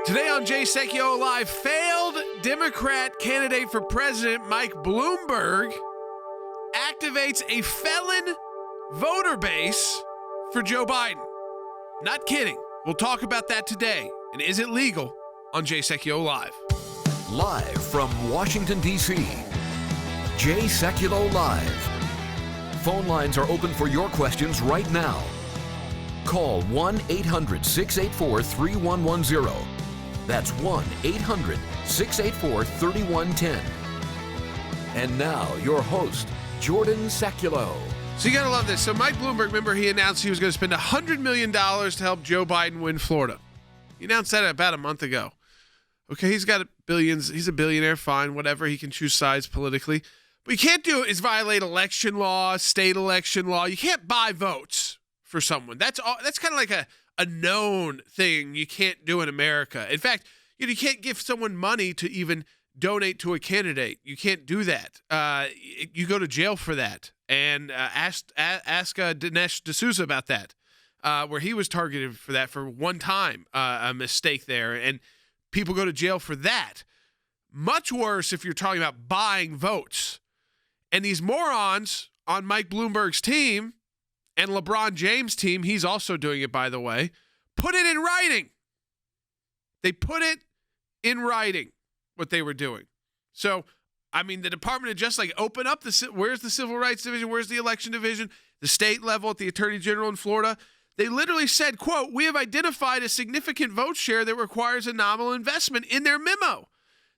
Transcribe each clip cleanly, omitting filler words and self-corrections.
Today on Jay Sekulow Live, failed Democrat candidate for president Mike Bloomberg activates a felon voter base for Joe Biden. Not kidding. We'll talk about that today. And is it legal on Jay Sekulow Live? Live from Washington, D.C., Jay Sekulow Live. Phone lines are open for your questions right now. Call 1-800-684-3110. That's 1-800-684-3110. And now, your host, Jordan Sekulow. So you got to love this. So Mike Bloomberg, remember, he announced he was going to spend $100 million to help Joe Biden win Florida. He announced that about a month ago. Okay, he's got billions. He's a billionaire, fine, whatever. He can choose sides politically. What you can't do is violate election law, state election law. You can't buy votes for someone. That's kind of like a known thing you can't do in America. In fact, you can't give someone money to even donate to a candidate. You can't do that. You go to jail for that. And ask Dinesh D'Souza about that, where he was targeted for that for one time, a mistake there. And people go to jail for that. Much worse if you're talking about buying votes. And these morons on Mike Bloomberg's team and LeBron James' team, he's also doing it, by the way, put it in writing. They put it in writing, what they were doing. So, I mean, the Department of Justice, open up where's the Civil Rights Division? Where's the Election Division? The state level at the Attorney General in Florida. They literally said, quote, "We have identified a significant vote share that requires a nominal investment," in their memo.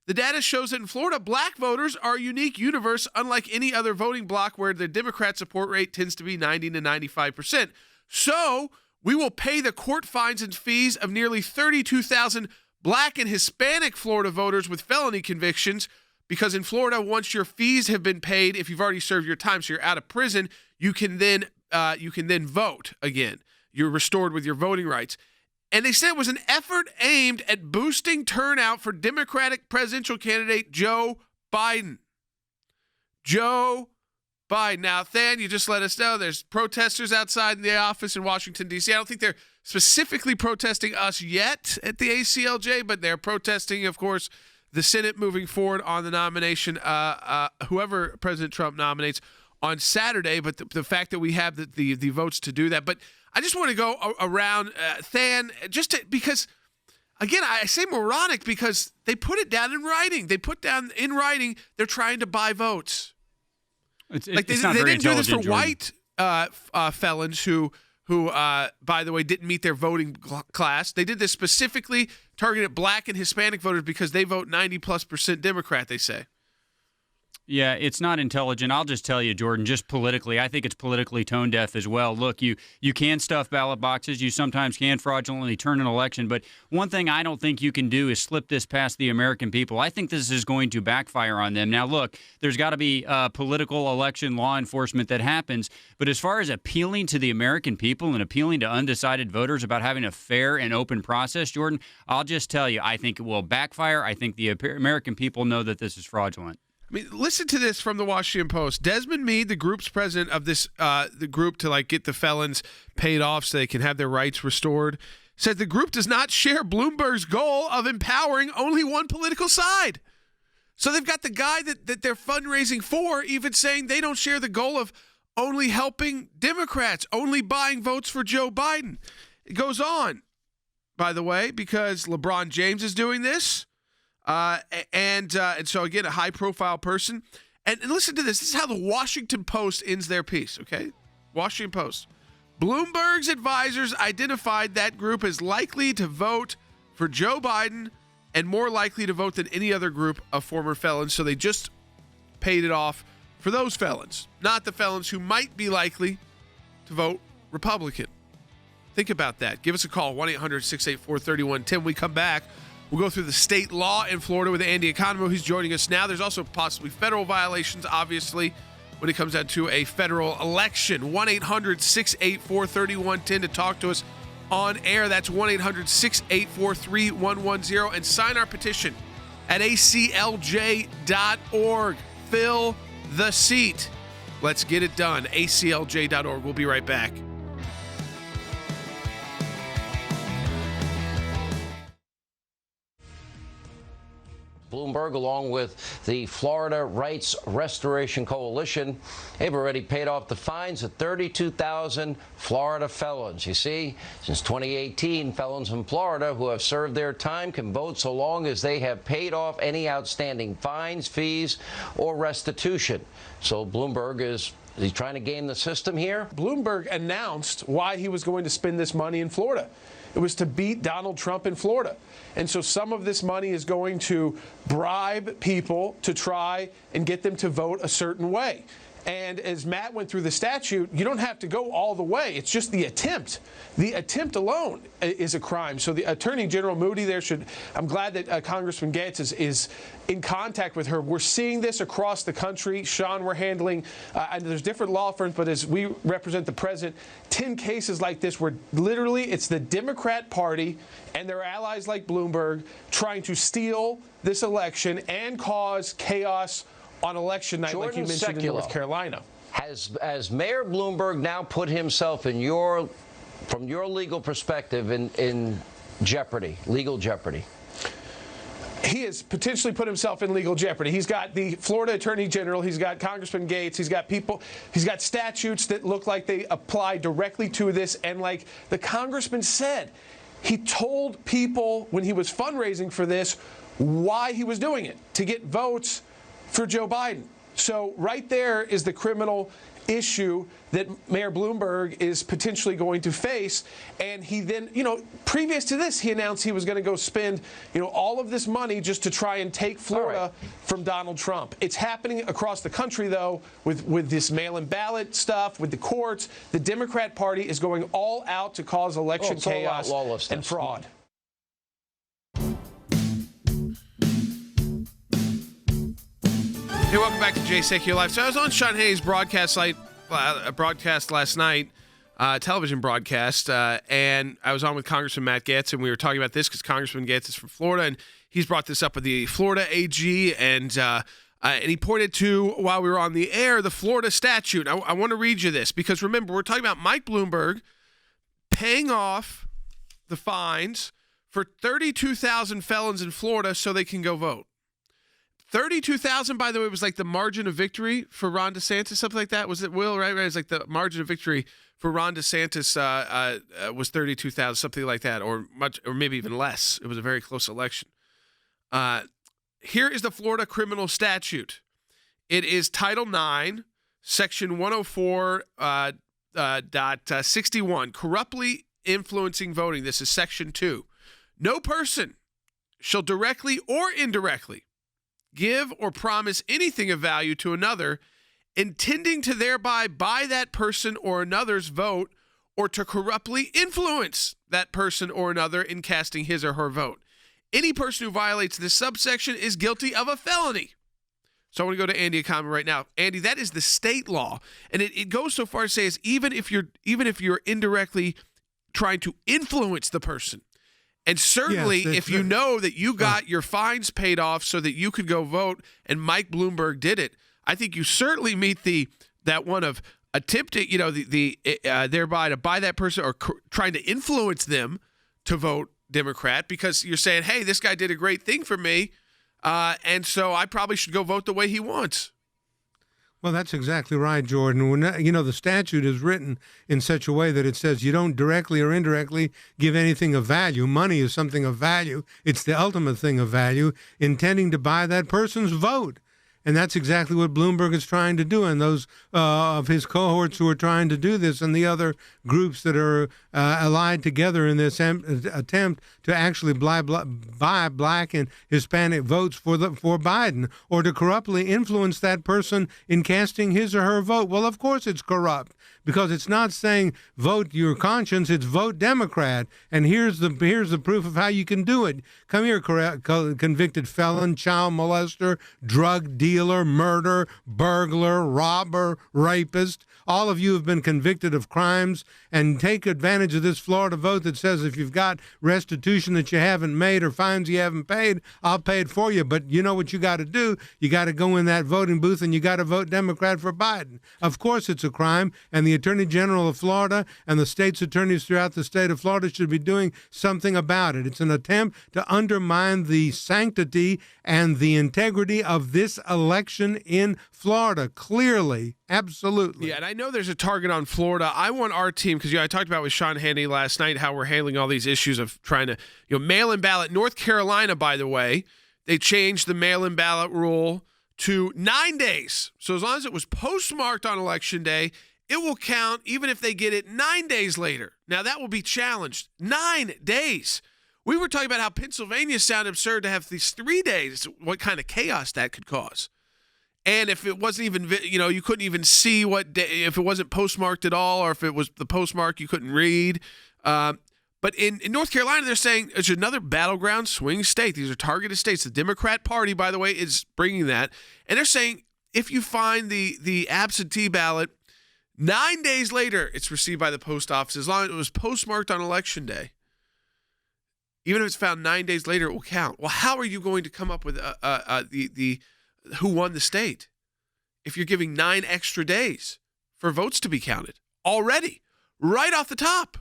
The data shows that in Florida, black voters are a unique universe, unlike any other voting bloc where the Democrat support rate tends to be 90 to 95%. So we will pay the court fines and fees of nearly 32,000 black and Hispanic Florida voters with felony convictions, because in Florida, once your fees have been paid, if you've already served your time, so you're out of prison, you can then vote again. You're restored with your voting rights. And they said it was an effort aimed at boosting turnout for Democratic presidential candidate Joe Biden. Joe Biden. Now, Than, you just let us know there's protesters outside the office in Washington, D.C. I don't think they're specifically protesting us yet at the AClj, but they're protesting, of course, the Senate moving forward on the nomination, whoever President Trump nominates on Saturday. But the fact that we have the votes to do that. But I just want to go around Than because, again, I say moronic because they put it down in writing. They put down in writing they're trying to buy votes. They didn't do this for white felons who, by the way, didn't meet their voting class. They did this specifically targeted black and Hispanic voters because they vote 90+% Democrat, they say. Yeah, it's not intelligent. I'll just tell you, Jordan, just politically, I think it's politically tone deaf as well. Look, you can stuff ballot boxes. You sometimes can fraudulently turn an election. But one thing I don't think you can do is slip this past the American people. I think this is going to backfire on them. Now, look, there's got to be political election law enforcement that happens. But as far as appealing to the American people and appealing to undecided voters about having a fair and open process, Jordan, I'll just tell you, I think it will backfire. I think the American people know that this is fraudulent. I mean, listen to this from the Washington Post. Desmond Meade, the group's president of this, the group to get the felons paid off so they can have their rights restored, said the group does not share Bloomberg's goal of empowering only one political side. So they've got the guy that they're fundraising for even saying they don't share the goal of only helping Democrats, only buying votes for Joe Biden. It goes on, by the way, because LeBron James is doing this. And so, again, a high-profile person. And listen to this. This is how the Washington Post ends their piece, okay? Washington Post. Bloomberg's advisors identified that group as likely to vote for Joe Biden and more likely to vote than any other group of former felons. So they just paid it off for those felons, not the felons who might be likely to vote Republican. Think about that. Give us a call, 1-800-684-3110. We come back. We'll go through the state law in Florida with Andy Economo, who's joining us now. There's also possibly federal violations, obviously, when it comes down to a federal election. 1-800-684-3110 to talk to us on air. That's 1-800-684-3110. And sign our petition at AClj.org. Fill the seat. Let's get it done. AClj.org. We'll be right back. Bloomberg, along with the Florida Rights Restoration Coalition, they've already paid off the fines of 32,000 Florida felons. You see, since 2018, felons in Florida who have served their time can vote so long as they have paid off any outstanding fines, fees, or restitution. So Bloomberg is he trying to game the system here? Bloomberg announced why he was going to spend this money in Florida. It was to beat Donald Trump in Florida. And so some of this money is going to bribe people to try and get them to vote a certain way. And as Matt went through the statute, you don't have to go all the way. It's just the attempt. The attempt alone is a crime. So the Attorney General Moody there I'm glad that Congressman Gaetz is in contact with her. We're seeing this across the country. Sean, we're handling, and there's different law firms, but as we represent the president, 10 cases like this where literally it's the Democrat Party and their allies like Bloomberg trying to steal this election and cause chaos on election night, Jordan like you mentioned Sekulow, in North Carolina. Has Mayor Bloomberg now put himself from your legal perspective in jeopardy, legal jeopardy? He has potentially put himself in legal jeopardy. He's got the Florida Attorney General. He's got Congressman Gaetz. He's got people. He's got statutes that look like they apply directly to this. And like the congressman said, he told people when he was fundraising for this why he was doing it, to get votes for Joe Biden. So right there is the criminal issue that Mayor Bloomberg is potentially going to face. And he then, previous to this, he announced he was going to go spend, all of this money just to try and take Florida from Donald Trump. It's happening across the country, though, with this mail-in ballot stuff, with the courts. The Democrat Party is going all out to cause election chaos and fraud. Hey, welcome back to Jay Sekulow Live. So I was on Sean Hayes' broadcast last night, television broadcast, and I was on with Congressman Matt Gaetz, and we were talking about this because Congressman Gaetz is from Florida, and he's brought this up with the Florida AG, and he pointed to, while we were on the air, the Florida statute. I want to read you this because, remember, we're talking about Mike Bloomberg paying off the fines for 32,000 felons in Florida so they can go vote. 32,000, by the way, was like the margin of victory for Ron DeSantis, something like that. Was it, Will, right? It was like the margin of victory for Ron DeSantis was 32,000, something like that, or maybe even less. It was a very close election. Here is the Florida criminal statute. It is Title 9, Section 104.61, corruptly influencing voting. This is Section 2. No person shall directly or indirectly give or promise anything of value to another, intending to thereby buy that person or another's vote, or to corruptly influence that person or another in casting his or her vote. Any person who violates this subsection is guilty of a felony. So I want to go to Andy a comment right now. Andy, that is the state law, and it goes so far as to say is even if you're indirectly trying to influence the person. And certainly, if you know that you got your fines paid off so that you could go vote, and Mike Bloomberg did it, I think you certainly meet that one of attempting, thereby to buy that person or trying to influence them to vote Democrat, because you're saying, hey, this guy did a great thing for me, and so I probably should go vote the way he wants. Well, that's exactly right, Jordan. When, the statute is written in such a way that it says you don't directly or indirectly give anything of value. Money is something of value. It's the ultimate thing of value, intending to buy that person's vote. And that's exactly what Bloomberg is trying to do, and those of his cohorts who are trying to do this, and the other groups that are allied together in this attempt to actually buy black and Hispanic votes for Biden, or to corruptly influence that person in casting his or her vote. Well, of course it's corrupt, because it's not saying vote your conscience, it's vote Democrat. And here's the proof of how you can do it. Come here, convicted felon, child molester, drug dealer, murder, burglar, robber, rapist. All of you have been convicted of crimes, and take advantage of this Florida vote that says if you've got restitution that you haven't made or fines you haven't paid, I'll pay it for you. But you know what you got to do? You got to go in that voting booth and you got to vote Democrat for Biden. Of course it's a crime, and the Attorney General of Florida and the state's attorneys throughout the state of Florida should be doing something about it. It's an attempt to undermine the sanctity and the integrity of this election in Florida. Clearly, absolutely. Yeah, and I know there's a target on Florida. I want our team, because I talked about with Sean Hannity last night how we're handling all these issues of trying to mail-in ballot. North Carolina, by the way, they changed the mail-in ballot rule to 9 days. So as long as it was postmarked on Election Day, it will count even if they get it 9 days later. Now, that will be challenged. 9 days. We were talking about how Pennsylvania sounded absurd to have these 3 days, what kind of chaos that could cause. And if it wasn't even, you couldn't even see what day, if it wasn't postmarked at all, or if it was the postmark you couldn't read. But in North Carolina, they're saying it's another battleground swing state. These are targeted states. The Democrat Party, by the way, is bringing that. And they're saying if you find the absentee ballot, 9 days later, it's received by the post office. As long as it was postmarked on Election Day, even if it's found 9 days later, it will count. Well, how are you going to come up with the who won the state if you're giving 9 extra days for votes to be counted already, right off the top?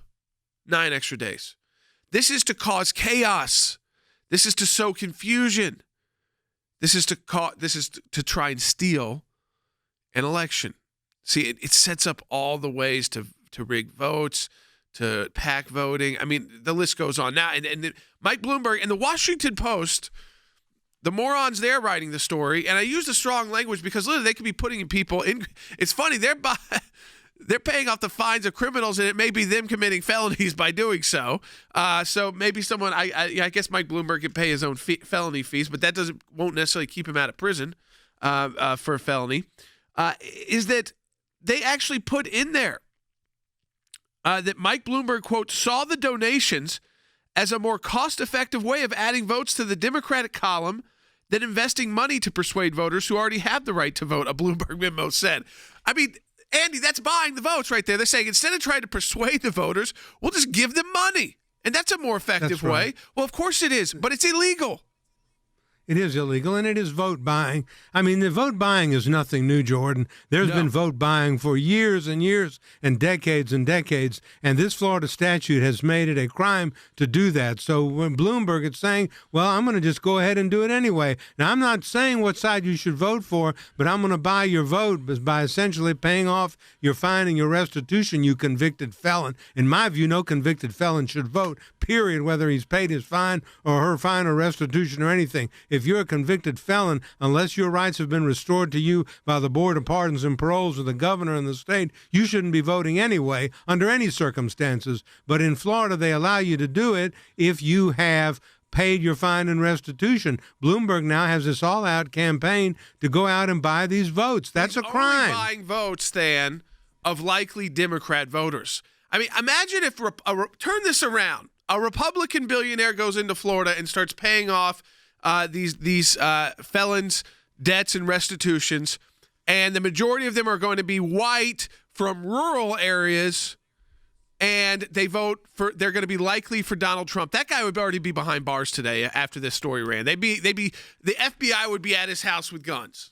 9 extra days. This is to cause chaos. This is to sow confusion. This is to try and steal an election. See, it sets up all the ways to rig votes, to pack voting. I mean, the list goes on. Now, and Mike Bloomberg and the Washington Post, the morons there writing the story, and I use the strong language because literally they could be putting people in. It's funny, they're paying off the fines of criminals, and it may be them committing felonies by doing so. So maybe someone, I guess Mike Bloomberg can pay his own felony fees, but that won't necessarily keep him out of prison for a felony. Is that they actually put in there that Mike Bloomberg, quote, saw the donations as a more cost-effective way of adding votes to the Democratic column than investing money to persuade voters who already have the right to vote, a Bloomberg memo said. I mean, Andy, that's buying the votes right there. They're saying instead of trying to persuade the voters, we'll just give them money. And that's a more effective way. Well, of course it is, but it's illegal. It is illegal, and it is vote buying. I mean, the vote buying is nothing new, Jordan. There's been vote buying for years and years and decades, and this Florida statute has made it a crime to do that. So when Bloomberg is saying, well, I'm going to just go ahead and do it anyway. Now, I'm not saying what side you should vote for, but I'm going to buy your vote by essentially paying off your fine and your restitution, you convicted felon. In my view, no convicted felon should vote, period, whether he's paid his fine or her fine or restitution or anything. If you're a convicted felon, unless your rights have been restored to you by the Board of Pardons and Paroles or the governor in the state, you shouldn't be voting anyway under any circumstances. But in Florida, they allow you to do it if you have paid your fine and restitution. Bloomberg now has this all-out campaign to go out and buy these votes. That's a crime. Only buying votes, Stan, of likely Democrat voters. I mean, imagine if turn this around. A Republican billionaire goes into Florida and starts paying off these felons' debts and restitutions, and the majority of them are going to be white from rural areas, and they're going to be likely for Donald Trump. That guy would already be behind bars today after this story ran. The FBI would be at his house with guns.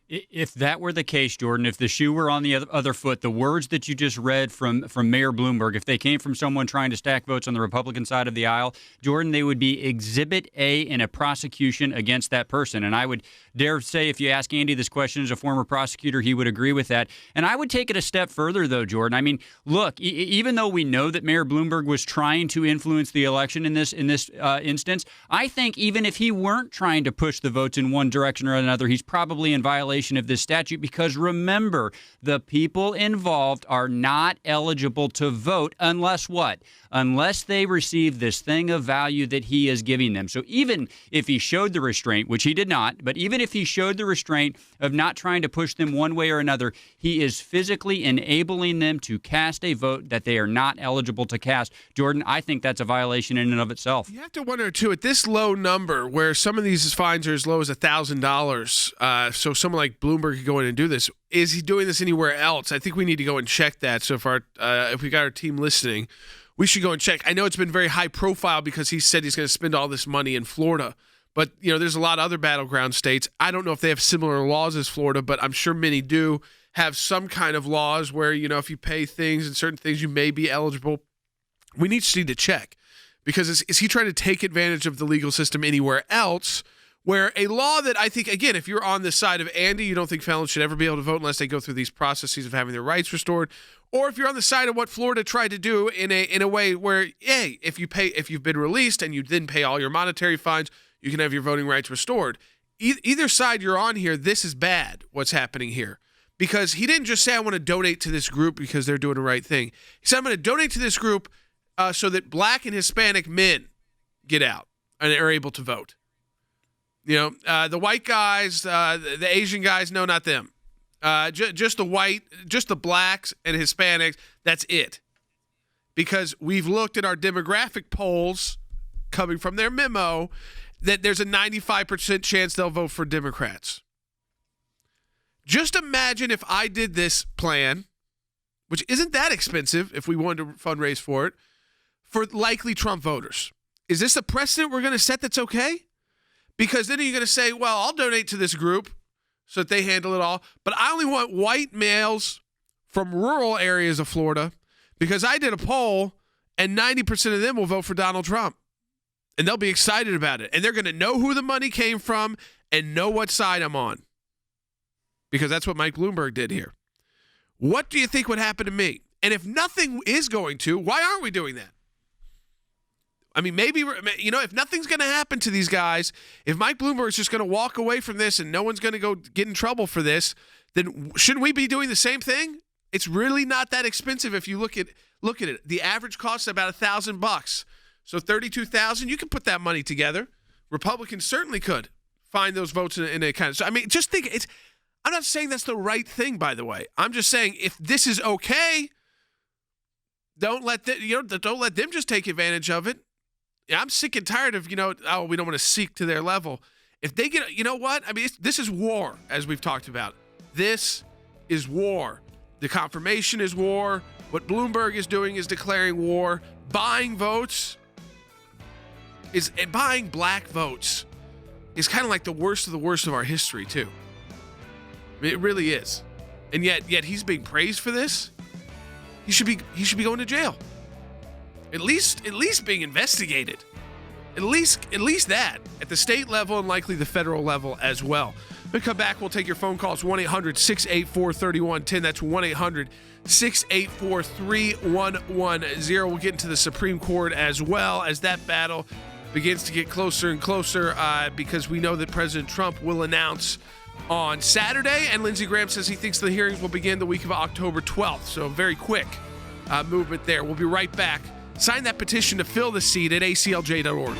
If that were the case, Jordan, if the shoe were on the other foot, the words that you just read from Mayor Bloomberg, if they came from someone trying to stack votes on the Republican side of the aisle, Jordan, they would be Exhibit A in a prosecution against that person. And I would dare say, if you ask Andy this question as a former prosecutor, he would agree with that. And I would take it a step further, though, Jordan. I mean, look, even though we know that Mayor Bloomberg was trying to influence the election in this instance, I think even if he weren't trying to push the votes in one direction or another, he's probably in violation of this statute, because remember, the people involved are not eligible to vote unless what? Unless they receive this thing of value that he is giving them. So even if he showed the restraint, which he did not, but even if he showed the restraint of not trying to push them one way or another, he is physically enabling them to cast a vote that they are not eligible to cast. Jordan, I think that's a violation in and of itself. You have to wonder, too, at this low number, where some of these fines are as low as $1,000, so someone like Mike Bloomberg could go in and do this. Is he doing this anywhere else? I think we need to go and check that. So if we got our team listening, we should go and check. I know it's been very high profile because he said he's going to spend all this money in Florida. But, there's a lot of other battleground states. I don't know if they have similar laws as Florida, but I'm sure many do have some kind of laws where, if you pay things and certain things, you may be eligible. We need to check because is he trying to take advantage of the legal system anywhere else where a law that I think, again, if you're on the side of Andy, you don't think felons should ever be able to vote unless they go through these processes of having their rights restored, or if you're on the side of what Florida tried to do in a way where, hey, if you've been released and you didn't pay all your monetary fines, you can have your voting rights restored. Either side you're on here, this is bad, what's happening here. Because he didn't just say, I want to donate to this group because they're doing the right thing. He said, I'm going to donate to this group so that Black and Hispanic men get out and are able to vote. The white guys, the Asian guys, no, not them. Just the Blacks and Hispanics, that's it. Because we've looked at our demographic polls coming from their memo that there's a 95% chance they'll vote for Democrats. Just imagine if I did this plan, which isn't that expensive if we wanted to fundraise for it, for likely Trump voters. Is this a precedent we're going to set that's okay? Because then you're going to say, well, I'll donate to this group so that they handle it all, but I only want white males from rural areas of Florida because I did a poll and 90% of them will vote for Donald Trump. And they'll be excited about it. And they're going to know who the money came from and know what side I'm on. Because that's what Mike Bloomberg did here. What do you think would happen to me? And if nothing is going to, why aren't we doing that? I mean, maybe, if nothing's going to happen to these guys, if Mike Bloomberg is just going to walk away from this and no one's going to go get in trouble for this, then shouldn't we be doing the same thing? It's really not that expensive if you look at it. The average cost is about $1,000. So $32,000, you can put that money together. Republicans certainly could find those votes in a kind of. So, I mean, just think I'm not saying that's the right thing, by the way. I'm just saying if this is okay, don't let them just take advantage of it. I'm sick and tired of we don't want to seek to their level. If they get, what? I mean, this is war, as we've talked about. This is war. The confirmation is war. What Bloomberg is doing is declaring war. Buying votes. And buying Black votes is kind of like the worst of our history, too. I mean, it really is. And yet he's being praised for this. He should be going to jail. At least being investigated. At least that at the state level and likely the federal level as well. When we come back, we'll take your phone calls 1-800-684-3110. That's 1-800-684-3110. We'll get into the Supreme Court as well as that battle begins to get closer and closer because we know that President Trump will announce on Saturday, and Lindsey Graham says he thinks the hearings will begin the week of October 12th. So very quick movement there. We'll be right back. Sign that petition to fill the seat at AClj.org.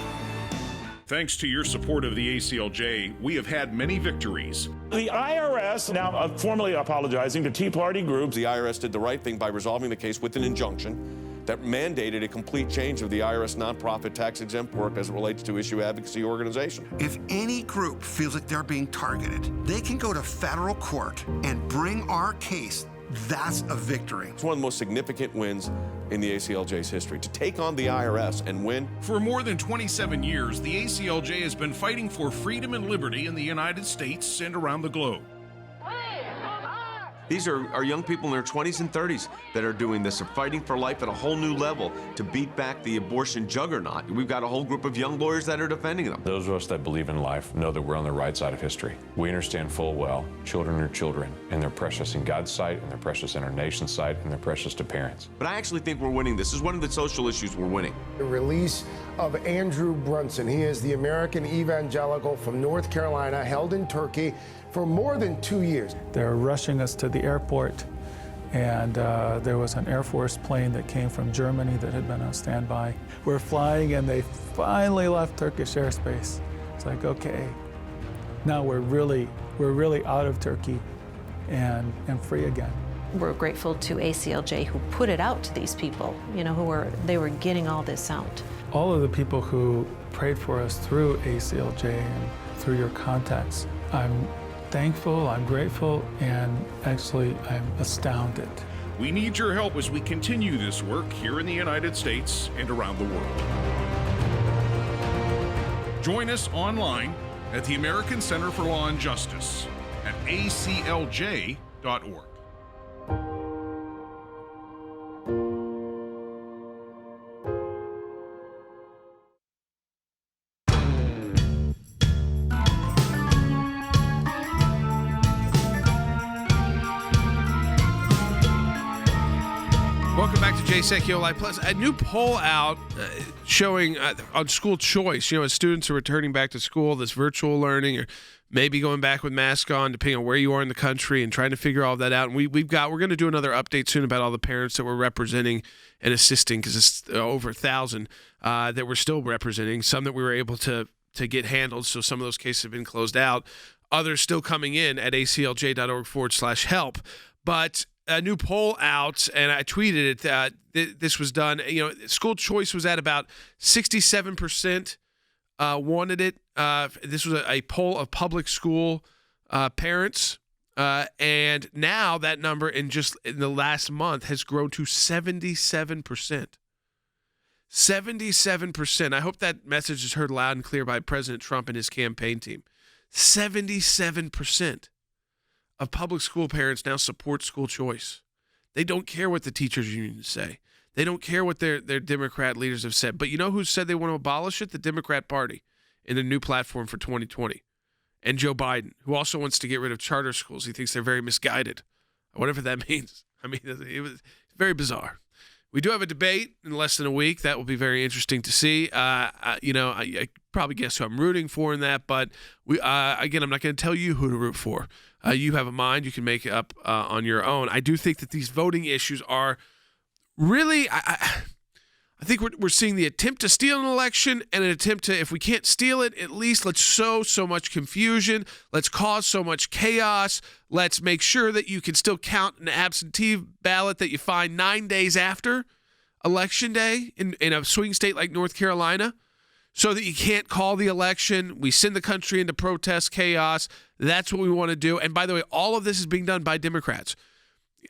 Thanks to your support of the AClj, we have had many victories. The IRS now formally apologizing to Tea Party groups. The IRS did the right thing by resolving the case with an injunction that mandated a complete change of the IRS nonprofit tax-exempt work as it relates to issue advocacy organization. If any group feels like they're being targeted, they can go to federal court and bring our case. That's a victory. It's one of the most significant wins in the ACLJ's history, to take on the IRS and win. For more than 27 years, the AClj has been fighting for freedom and liberty in the United States and around the globe. These are young people in their 20s and 30s that are doing this. They're fighting for life at a whole new level to beat back the abortion juggernaut. We've got a whole group of young lawyers that are defending them. Those of us that believe in life know that we're on the right side of history. We understand full well children are children, and they're precious in God's sight, and they're precious in our nation's sight, and they're precious to parents. But I actually think we're winning. This is one of the social issues we're winning. The release of Andrew Brunson. He is the American evangelical from North Carolina, held in Turkey for more than 2 years. They're rushing us to the airport, and there was an Air Force plane that came from Germany that had been on standby. We're flying, and they finally left Turkish airspace. It's like, okay, now we're really out of Turkey and free again. We're grateful to AClj who put it out to these people, they were getting all this out. All of the people who prayed for us through AClj and through your contacts, I'm thankful, I'm grateful, and actually I'm astounded. We need your help as we continue this work here in the United States and around the world. Join us online at the American Center for Law and Justice at AClj.org. Welcome back to Jay Sekulow Live Plus. A new poll out showing on school choice, as students are returning back to school, this virtual learning, or maybe going back with mask on, depending on where you are in the country, and trying to figure all that out. And we're going to do another update soon about all the parents that we're representing and assisting, because it's over 1,000 that we're still representing. Some that we were able to get handled, so some of those cases have been closed out. Others still coming in at aclj.org/help. But a new poll out, and I tweeted it, that this was done. School choice was at about 67% wanted it. This was a poll of public school parents, and now that number in the last month has grown to 77%. 77%. I hope that message is heard loud and clear by President Trump and his campaign team. 77% of public school parents now support school choice. They don't care what the teachers unions say. They don't care what their Democrat leaders have said. But you know who said they want to abolish it? The Democrat Party in their new platform for 2020. And Joe Biden, who also wants to get rid of charter schools. He thinks they're very misguided, whatever that means. I mean, it was very bizarre. We do have a debate in less than a week. That will be very interesting to see. I probably guess who I'm rooting for in that. But again, I'm not going to tell you who to root for. You have a mind. You can make it up on your own. I do think that these voting issues are really, I think we're seeing the attempt to steal an election and an attempt to, if we can't steal it, at least let's sow so much confusion. Let's cause so much chaos. Let's make sure that you can still count an absentee ballot that you find 9 days after Election Day in a swing state like North Carolina, so that you can't call the election. We send the country into protest chaos. That's what we want to do. And by the way, all of this is being done by Democrats.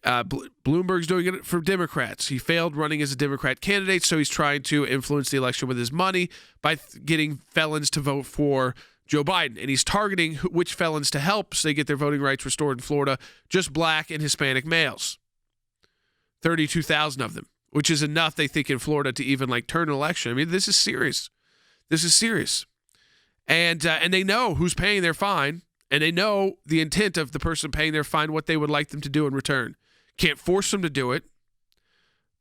Bloomberg's doing it for Democrats. He failed running as a Democrat candidate, so he's trying to influence the election with his money by getting felons to vote for Joe Biden. And he's targeting which felons to help so they get their voting rights restored in Florida, just black and Hispanic males. 32,000 of them, which is enough, they think, in Florida to even turn an election. I mean, this is serious. This is serious. And they know who's paying their fine, and they know the intent of the person paying their fine, what they would like them to do in return. Can't force them to do it,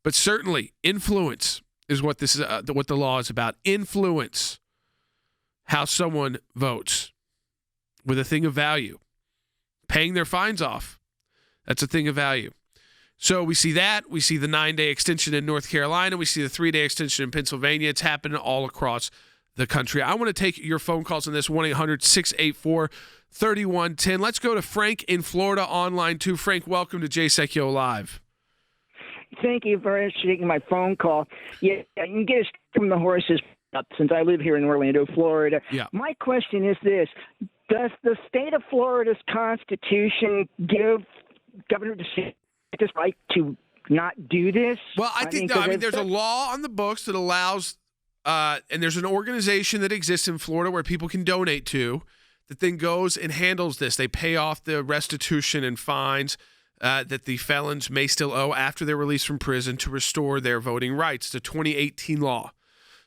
but certainly influence is what this is. What the law is about. Influence how someone votes with a thing of value. Paying their fines off, that's a thing of value. So we see that. We see the 9-day extension in North Carolina. We see the 3-day extension in Pennsylvania. It's happening all across the country. I want to take your phone calls on this, 1-800-684-3110. Let's go to Frank in Florida online too. Frank, welcome to Jay Sekulow Live. Thank you very much for taking my phone call. Yeah, you can get it from the horses up since I live here in Orlando, Florida. Yeah. My question is this. Does the state of Florida's Constitution give Governor DeSantis this right to not do this? Well, I think there's a law on the books that allows and there's an organization that exists in Florida where people can donate to that then goes and handles this. They pay off the restitution and fines that the felons may still owe after they're released from prison to restore their voting rights. It's a 2018 law.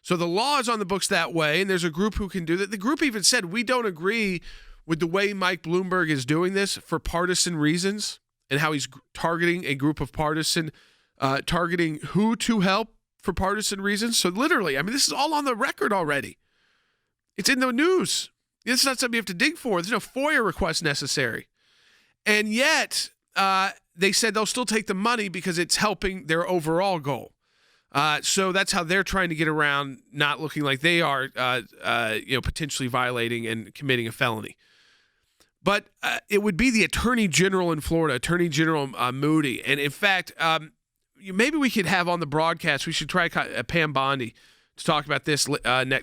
So the law is on the books that way, and there's a group who can do that. The group even said, we don't agree with the way Mike Bloomberg is doing this for partisan reasons and how he's targeting a group of targeting who to help for partisan reasons. So literally, I mean, this is all on the record already. It's in the news. It's not something you have to dig for. There's no FOIA request necessary. And yet, they said they'll still take the money because it's helping their overall goal. So that's how they're trying to get around not looking like they are, potentially violating and committing a felony. But it would be the Attorney General in Florida, Attorney General Moody. And in fact, maybe we could have on the broadcast, we should try Pam Bondi to talk about this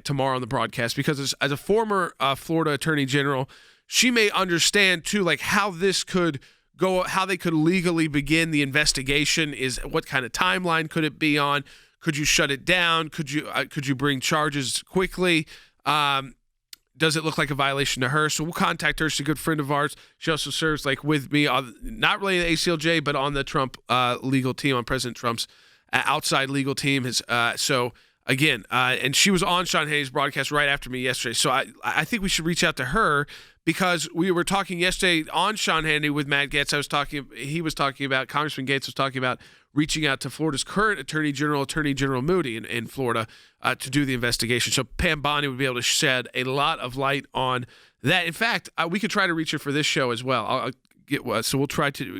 tomorrow on the broadcast, because as a former Florida Attorney General, she may understand too, like how this could go, how they could legally begin the investigation. Is what kind of timeline could it be on? Could you shut it down? Could you bring charges quickly? Does it look like a violation to her? So we'll contact her. She's a good friend of ours. She also serves like with me on, not really the AClj, but on the Trump legal team, on President Trump's outside legal team. So again, and she was on Sean Hannity's broadcast right after me yesterday. So I think we should reach out to her, because we were talking yesterday on Sean Hannity with Matt Gaetz. He was talking about, Congressman Gaetz was talking about reaching out to Florida's current Attorney General Moody in Florida to do the investigation. So Pam Bondi would be able to shed a lot of light on that. In fact, we could try to reach her for this show as well. So we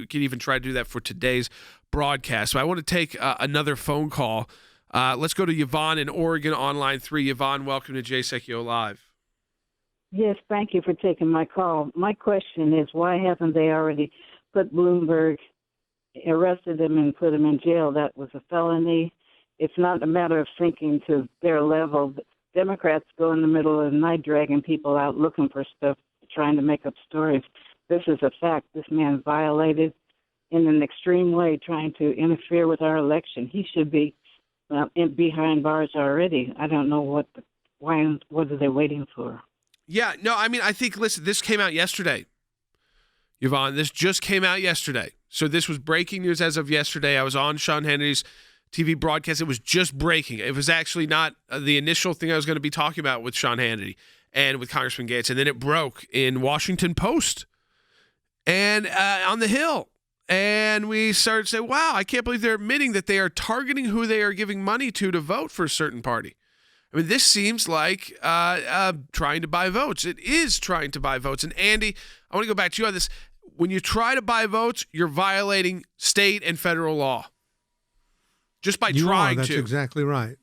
can even try to do that for today's broadcast. So I want to take another phone call. Let's go to Yvonne in Oregon on line 3. Yvonne, welcome to Jay Sekulow Live. Yes, thank you for taking my call. My question is, why haven't they already put Bloomberg, arrested him and put him in jail? That was a felony. It's not a matter of thinking to their level. Democrats go in the middle of the night dragging people out looking for stuff, trying to make up stories. This is a fact. This man violated in an extreme way, trying to interfere with our election. He should be behind bars already. I don't know what are they waiting for? Yeah, no, I mean, I think, listen, this came out yesterday. Yvonne, this just came out yesterday. So this was breaking news as of yesterday. I was on Sean Hannity's TV broadcast. It was just breaking. It was actually not the initial thing I was going to be talking about with Sean Hannity and with Congressman Gaetz. And then it broke in Washington Post and on the Hill. And we started to say, wow, I can't believe they're admitting that they are targeting who they are giving money to vote for a certain party. I mean, this seems like trying to buy votes. It is trying to buy votes. And Andy, I want to go back to you on this. When you try to buy votes, you're violating state and federal law. Just by trying to. That's exactly right.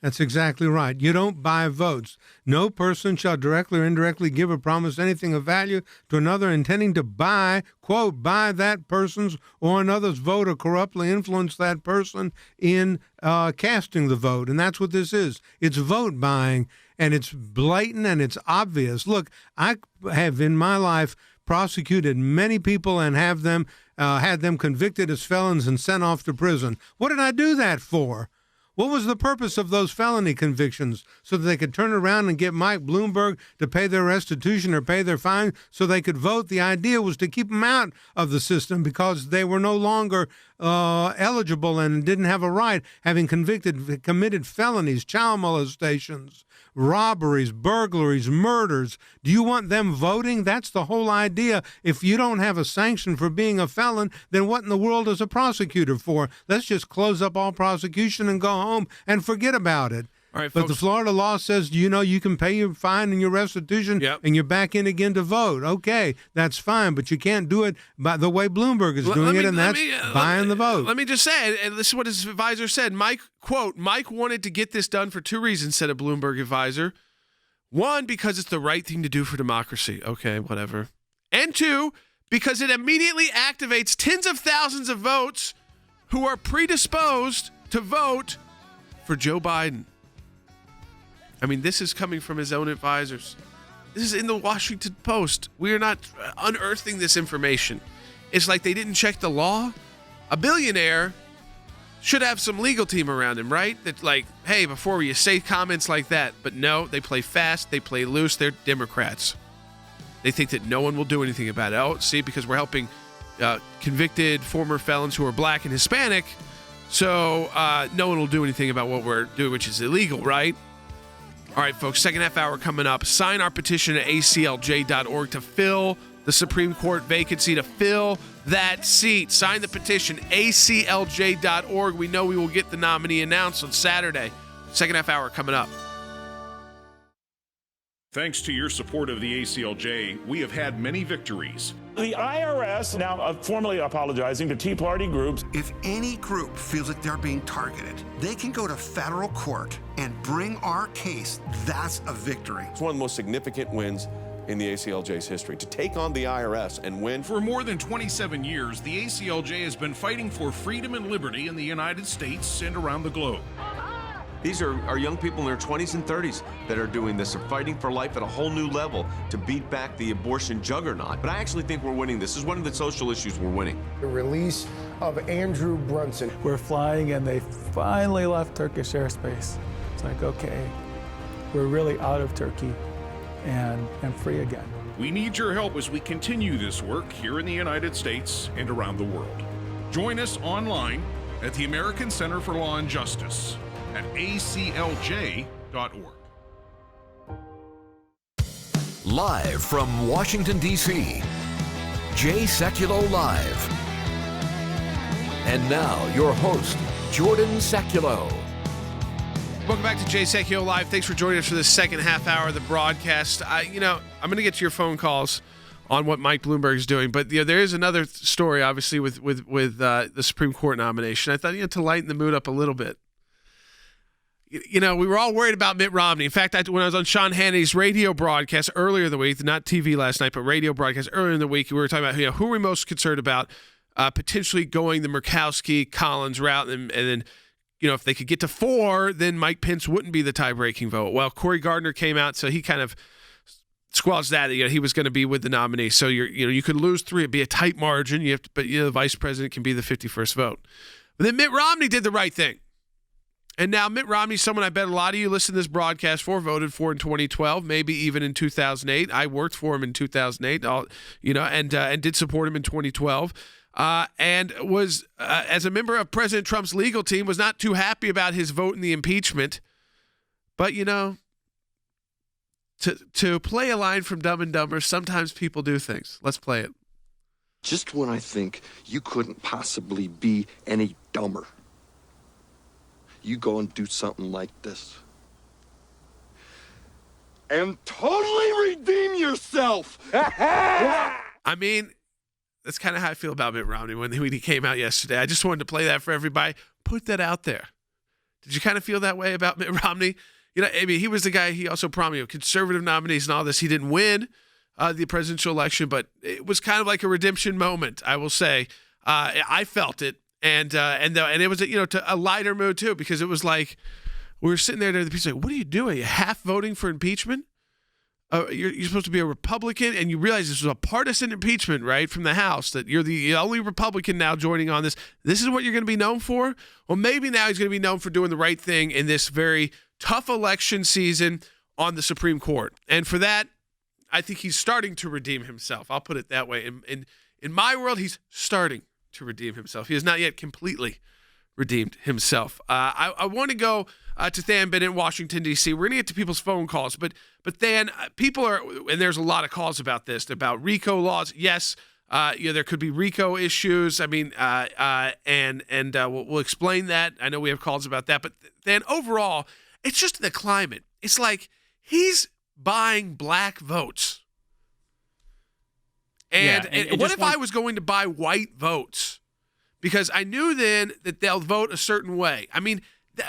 That's exactly right. You don't buy votes. No person shall directly or indirectly give or promise anything of value to another intending to buy, quote, buy that person's or another's vote or corruptly influence that person in casting the vote. And that's what this is. It's vote buying, and it's blatant and it's obvious. Look, I have in my life prosecuted many people and have them had them convicted as felons and sent off to prison. What did I do that for? What was the purpose of those felony convictions? So that they could turn around and get Mike Bloomberg to pay their restitution or pay their fine so they could vote? The idea was to keep them out of the system because they were no longer eligible and didn't have a right, having committed felonies, child molestations, robberies, burglaries, murders. Do you want them voting? That's the whole idea. If you don't have a sanction for being a felon, then what in the world is a prosecutor for? Let's just close up all prosecution and go home and forget about it. All right, but folks. the Florida law says, you can pay your fine and your restitution, and you're back in again to vote. Okay, that's fine, but you can't do it by the way Bloomberg is doing it, and that's buying the vote. Let me just say, and this is what his advisor said. Mike, quote, Mike wanted to get this done for 2 reasons, said a Bloomberg advisor. 1, because it's the right thing to do for democracy. Okay, whatever. And 2, because it immediately activates tens of thousands of votes who are predisposed to vote for Joe Biden. I mean, this is coming from his own advisors. This is in the Washington Post. We are not unearthing this information. It's like they didn't check the law. A billionaire should have some legal team around him, right? That's like, hey, before you say comments like that. But no, they play fast. They play loose. They're Democrats. They think that no one will do anything about it. Oh, see, because we're helping convicted former felons who are black and Hispanic, so no one will do anything about what we're doing, which is illegal, right? All right, folks, second half hour coming up. Sign our petition at AClj.org to fill the Supreme Court vacancy, to fill that seat. Sign the petition, AClj.org. We know we will get the nominee announced on Saturday. Second half hour coming up. Thanks to your support of the AClj, we have had many victories. The IRS now formally apologizing to Tea Party groups. If any group feels like they're being targeted, they can go to federal court and bring our case. That's a victory. It's one of the most significant wins in the ACLJ's history, to take on the IRS and win. For more than 27 years, the AClj has been fighting for freedom and liberty in the United States and around the globe. These are young people in their 20s and 30s that are doing this. They're fighting for life at a whole new level to beat back the abortion juggernaut. But I actually think we're winning this. This is one of the social issues we're winning. The release of Andrew Brunson. We're flying and they finally left Turkish airspace. It's like, okay, we're really out of Turkey and free again. We need your help as we continue this work here in the United States and around the world. Join us online at the American Center for Law and Justice at AClj.org. Live from Washington, D.C., Jay Sekulow Live. And now, your host, Jordan Sekulow. Welcome back to Jay Sekulow Live. Thanks for joining us for the second half hour of the broadcast. I'm going to get to your phone calls on what Mike Bloomberg is doing, but there is another story, obviously, with the Supreme Court nomination. I thought to lighten the mood up a little bit. We were all worried about Mitt Romney. In fact, when I was on Sean Hannity's radio broadcast earlier in the week, not TV last night, but radio broadcast earlier in the week, we were talking about who are we most concerned about potentially going the Murkowski-Collins route, and then if they could get to 4, then Mike Pence wouldn't be the tie-breaking vote. Well, Cory Gardner came out, so he kind of squelched that. He was going to be with the nominee. So you could lose 3, it'd be a tight margin. But the vice president can be the 51st vote. But then Mitt Romney did the right thing. And now Mitt Romney, someone I bet a lot of you listen to this broadcast for, voted for in 2012, maybe even in 2008. I worked for him in 2008, and did support him in 2012. And was, as a member of President Trump's legal team, was not too happy about his vote in the impeachment. But, to play a line from Dumb and Dumber, sometimes people do things. Let's play it. Just when I think you couldn't possibly be any dumber, you go and do something like this. And totally redeem yourself! I mean, that's kind of how I feel about Mitt Romney when he came out yesterday. I just wanted to play that for everybody. Put that out there. Did you kind of feel that way about Mitt Romney? He was the guy, he also promised conservative nominees and all this. He didn't win the presidential election, but it was kind of like a redemption moment, I will say. I felt it. And it was to a lighter mood too, because it was like we were sitting there, the people like, "What are you doing? Are you half voting for impeachment? You're supposed to be a Republican, and you realize this was a partisan impeachment, right, from the House, that you're the only Republican now joining on this. This is what you're going to be known for? Well, maybe now he's going to be known for doing the right thing in this very tough election season on the Supreme Court. And for that, I think he's starting to redeem himself. I'll put it that way. In my world, he's starting to redeem himself. He has not yet completely redeemed himself. I want to go to Than Bennett in Washington, D.C. We're going to get to people's phone calls, but Than, people are, and there's a lot of calls about this, about RICO laws. Yes, there could be RICO issues. I mean, we'll explain that. I know we have calls about that, but then overall, it's just the climate. It's like he's buying black votes. And what if I was going to buy white votes? Because I knew then that they'll vote a certain way. I mean,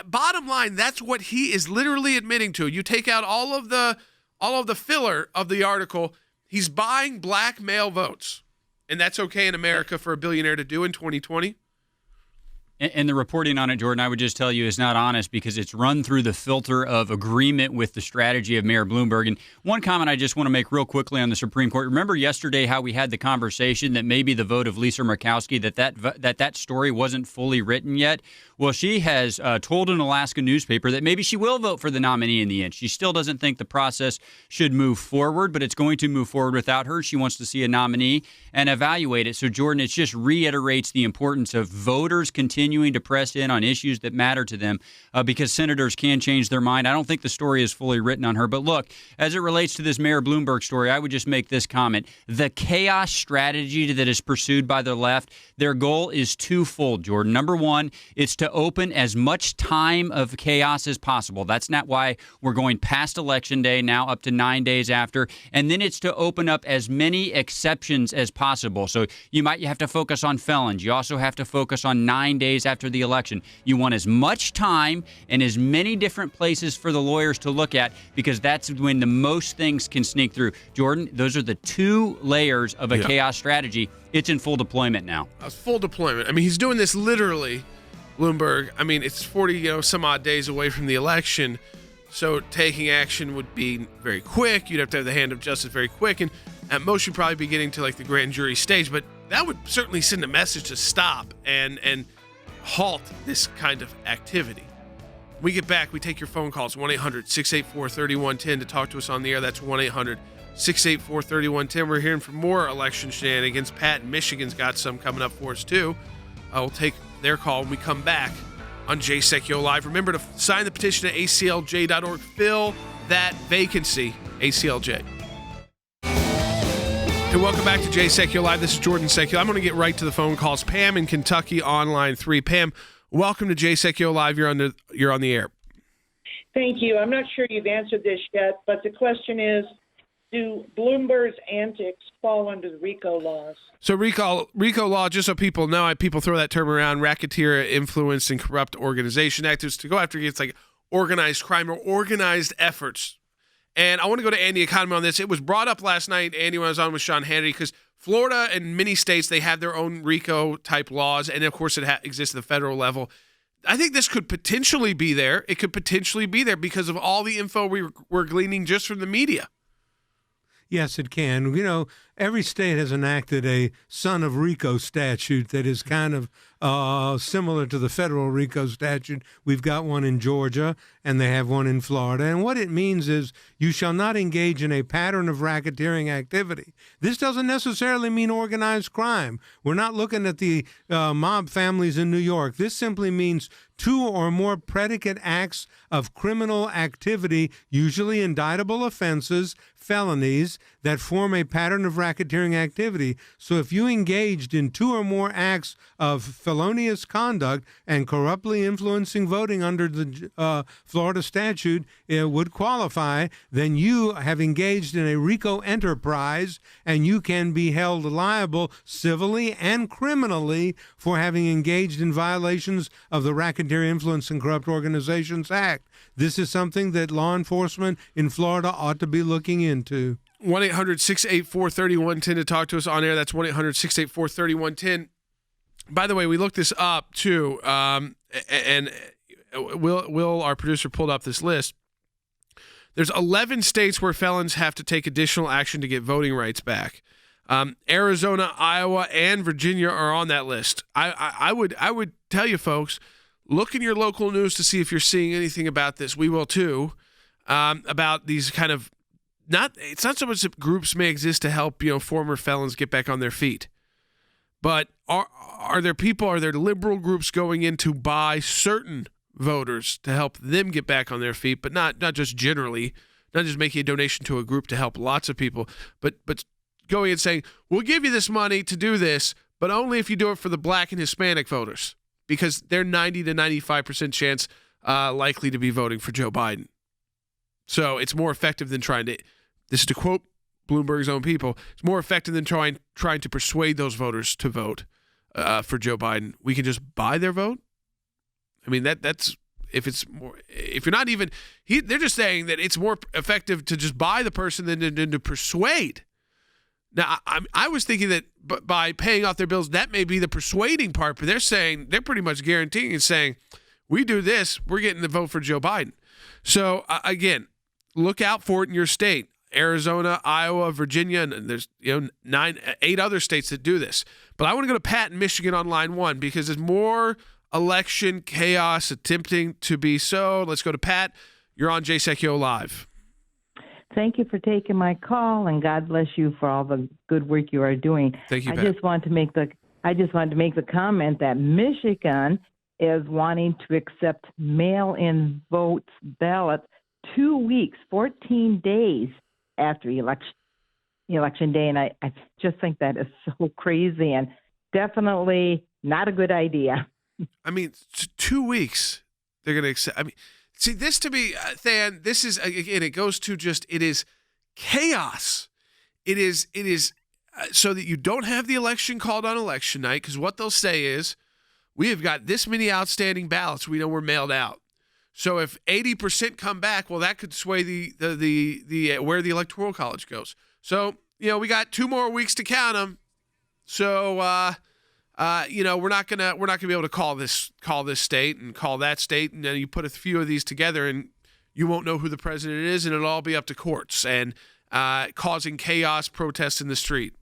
bottom line, that's what he is literally admitting to. You take out all of the filler of the article, he's buying black male votes. And that's okay in America for a billionaire to do in 2020. And the reporting on it, Jordan, I would just tell you is not honest because it's run through the filter of agreement with the strategy of Mayor Bloomberg. And one comment I just want to make real quickly on the Supreme Court. Remember yesterday how we had the conversation that maybe the vote of Lisa Murkowski, that story wasn't fully written yet? Well, she has told an Alaska newspaper that maybe she will vote for the nominee in the end. She still doesn't think the process should move forward, but it's going to move forward without her. She wants to see a nominee and evaluate it. So, Jordan, it just reiterates the importance of voters continuing to press in on issues that matter to them because senators can change their mind. I don't think the story is fully written on her. But look, as it relates to this Mayor Bloomberg story, I would just make this comment. The chaos strategy that is pursued by the left, their goal is twofold, Jordan. Number one, it's to open as much time of chaos as possible. That's not why we're going past Election Day, now up to 9 days after. And then it's to open up as many exceptions as possible. So you have to focus on felons. You also have to focus on 9 days after the election. You want as much time and as many different places for the lawyers to look at because that's when the most things can sneak through. Jordan, those are the two layers of a chaos strategy. It's in full deployment now. Full deployment. I mean, he's doing this literally Bloomberg, I mean, it's 40, some odd days away from the election. So taking action would be very quick. You'd have to have the hand of justice very quick. And at most, you'd probably be getting to like the grand jury stage. But that would certainly send a message to stop and halt this kind of activity. When we get back, we take your phone calls, 1-800-684-3110 to talk to us on the air. That's 1-800-684-3110. We're hearing from more election shenanigans. Pat in Michigan's got some coming up for us, too. We'll take their call when we come back on Jay Sekulow Live. Remember to sign the petition at AClj.org. Fill that vacancy, AClj. And welcome back to Jay Sekulow Live. This is Jordan Sekulow. I'm going to get right to the phone calls. Pam in Kentucky on line 3. Pam, welcome to Jay Sekulow Live. You're on the air. Thank you. I'm not sure you've answered this yet, but the question is, do Bloomberg's antics fall under the RICO laws? So RICO law, just so people know, people throw that term around, Racketeer, Influenced, and Corrupt Organization Act, is to go after it's like organized crime or organized efforts. And I want to go to Andy Economy on this. It was brought up last night, Andy, when I was on with Sean Hannity, because Florida and many states, they have their own RICO-type laws, and of course it exists at the federal level. I think this could potentially be there. It could potentially be there because of all the info we're gleaning just from the media. Yes, it can. Every state has enacted a son of RICO statute that is kind of similar to the federal RICO statute. We've got one in Georgia, and they have one in Florida. And what it means is you shall not engage in a pattern of racketeering activity. This doesn't necessarily mean organized crime. We're not looking at the mob families in New York. This simply means 2 or more predicate acts of criminal activity, usually indictable offenses, felonies, that form a pattern of racketeering activity. So if you engaged in 2 or more acts of felonious conduct and corruptly influencing voting under the Florida statute, it would qualify, then you have engaged in a RICO enterprise, and you can be held liable civilly and criminally for having engaged in violations of the Racketeer, Influence, and Corrupt Organizations Act. This is something that law enforcement in Florida ought to be looking into. 1-800-684-3110 to talk to us on air. That's 1-800-684-3110. By the way, we looked this up, too, and Will, our producer, pulled up this list. There's 11 states where felons have to take additional action to get voting rights back. Arizona, Iowa, and Virginia are on that list. I would tell you, folks, look in your local news to see if you're seeing anything about this. We will, too, about these kind of it's not so much that groups may exist to help, former felons get back on their feet, but are there liberal groups going in to buy certain voters to help them get back on their feet, but not just generally, not just making a donation to a group to help lots of people, but going and saying, we'll give you this money to do this, but only if you do it for the Black and Hispanic voters, because they're 90 to 95% chance likely to be voting for Joe Biden. So it's more effective than this is to quote Bloomberg's own people, it's more effective than trying to persuade those voters to vote for Joe Biden. We can just buy their vote. I mean, that's if you're not even, they're just saying that it's more effective to just buy the person than to persuade. Now, I was thinking that by paying off their bills, that may be the persuading part, but they're pretty much guaranteeing and saying, we do this, we're getting the vote for Joe Biden. So again, look out for it in your state. Arizona, Iowa, Virginia, and there's 8 other states that do this. But I want to go to Pat in Michigan on line 1 because there's more election chaos attempting to be so. Let's go to Pat. You're on Jay Sekulow Live. Thank you for taking my call, and God bless you for all the good work you are doing. Thank you, Pat. I just wanted to make the comment that Michigan is wanting to accept mail-in votes ballots 2 weeks, 14 days after election day, and I just think that is so crazy and definitely not a good idea. I mean, 2 weeks they're going to accept. I mean, see, this to me, Than, this is, again, it goes to just, it is chaos. It is so that you don't have the election called on election night, because what they'll say is, we have got this many outstanding ballots we know were mailed out. So if 80% come back, well, that could sway the where the Electoral College goes. So, we got 2 more weeks to count them. So we're not gonna be able to call this state and call that state, and then you put a few of these together, and you won't know who the president is, and it'll all be up to courts and causing chaos, protests in the street.